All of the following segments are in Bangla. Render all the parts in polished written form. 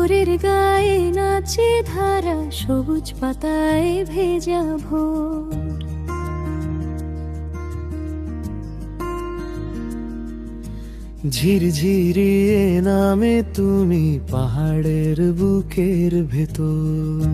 ভোরের গায়ে নাচে ধারা, সবুজ পাতায় ভেজা ভোর। ঝিরঝিরে নামে তুমি পাহাড়ের বুকের ভেতর।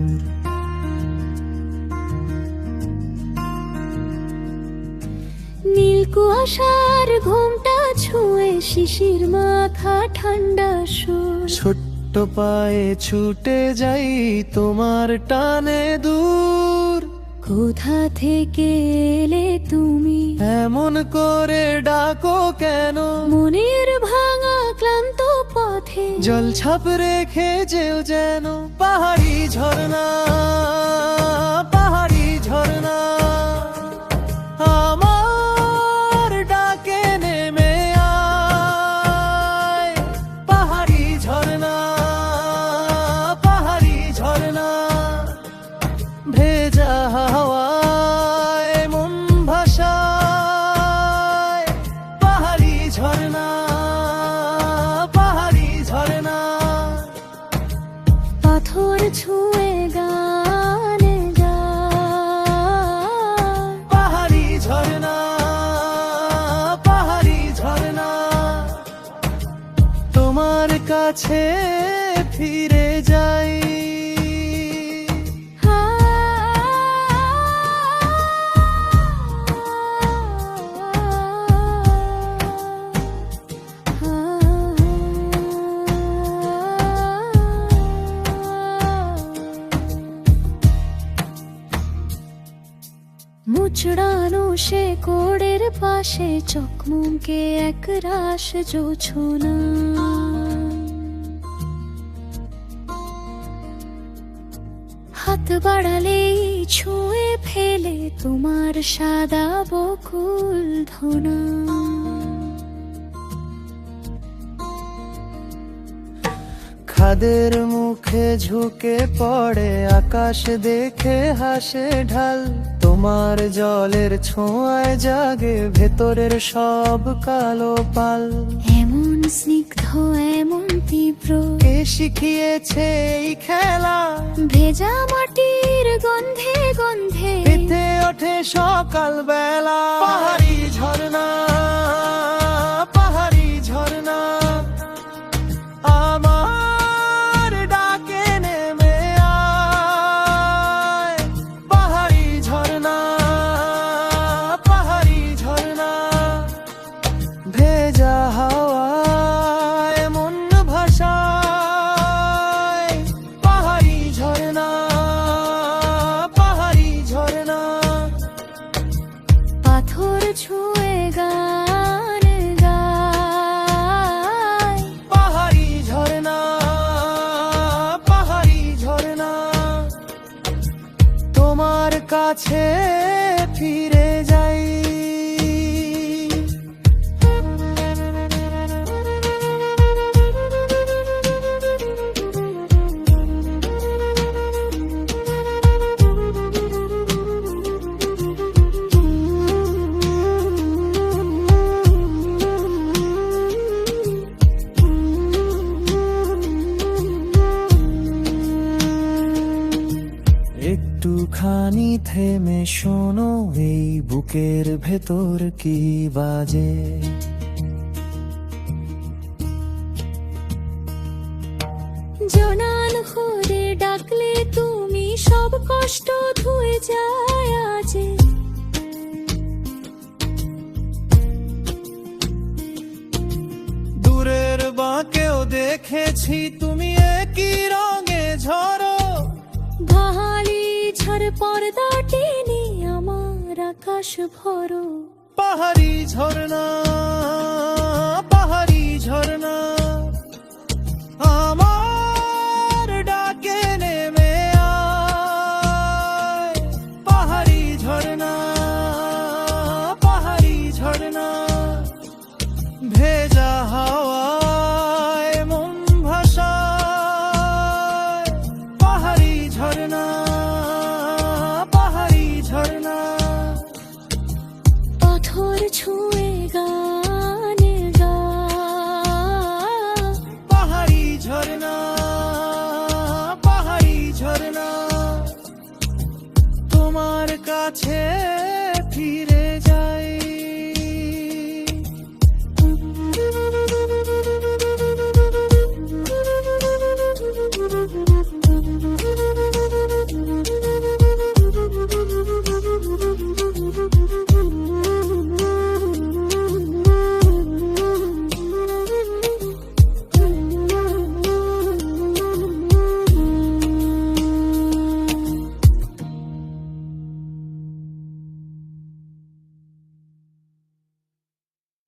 নীল কুয়াশার ঘোমটা ছুঁয়ে শিশির মাখা ঠান্ডা সুর। ছোট্ট পায়ে ছুটে যাই তোমার টানে দূর। কোথা থেকে এলে তুমি, এমন করে ডাকো কেন? মনের ভাঙা ক্লান্ত পথে জল ছাপ রেখে যেও যেন। পাহাড়ি ঝর্ণা, পাহাড়ি ঝর্ণা, আমার ডাকে নেমে আয়। পাহাড়ি ঝর্ণা, পাহাড়ি ঝর্ণা, ভেজা হাওয়ায় মন ভাসায়। পাহাড়ি ঝর্ণা, পাহাড়ি ঝর্ণা, পাথর ছুঁয়ে গানে গায়। পাহাড়ি ঝর্ণা, পাহাড়ি ঝর্ণা, তোমার কাছে ফিরে যাই। মুচড়ানো সে কোড়ের পাশে চকমকে এক রাস জোছনা। হাত বাড়ালেই ছুঁয়ে ফেলে তোমার সাদা বকুল ধনা। খাদের মুখে ঝুঁকে পড়ে আকাশ দেখে হাসে ঢাল। তোমার জলের ছোঁয়ায় জাগে ভেতরের সব কালো পাল। এমন স্নিগ্ধ এমন তীব্র, কে শিখিয়েছে এই খেলা? ভেজা মাটির গন্ধে গন্ধে পেতে ওঠে সকাল বেলা। পাহাড়ি ঝর্ণা, পাহাড়ি ঝর্ণা, আমার ডাকে নেমে আয়। পাহাড়ি ঝর্ণা, পাহাড়ি ঝর্ণা, ভেজা হাওয়ায় মন ভাসায়। পাহাড়ি ঝর্ণা, পাহাড়ি ঝর্ণা, পাথর ছুঁয়ে গানে গায়। পাহাড়ি ঝর্ণা, পাহাড়ি ঝর্ণা, তোমার কাছে ফিরে যাই। একটুখানি থেমে শোনো, এই বুকের ভেতর কি বাজে। জনান করে ডাকলে তুমি, সব কষ্ট ধুয়ে যায় আজে। দূরের বাঁকেও দেখেছি তুমি একই রঙে ঝরো। ভাহালি ঝড় পর্দা টেনে আমার আকাশ ভরো। পাহাড়ি ঝর্ণা, পাহাড়ি ঝর্ণা, আমার ডাকে নেমে আয়। পাহাড়ি ঝর্ণা, পাহাড়ি ঝর্ণা, ভেজা হাওয়ায় মন ভাসায়। পাহাড়ি ঝর্ণা, পাহাড়ি ঝর্ণা, পাথর ছুঁয়ে গানে গায়। কাছে ফিরে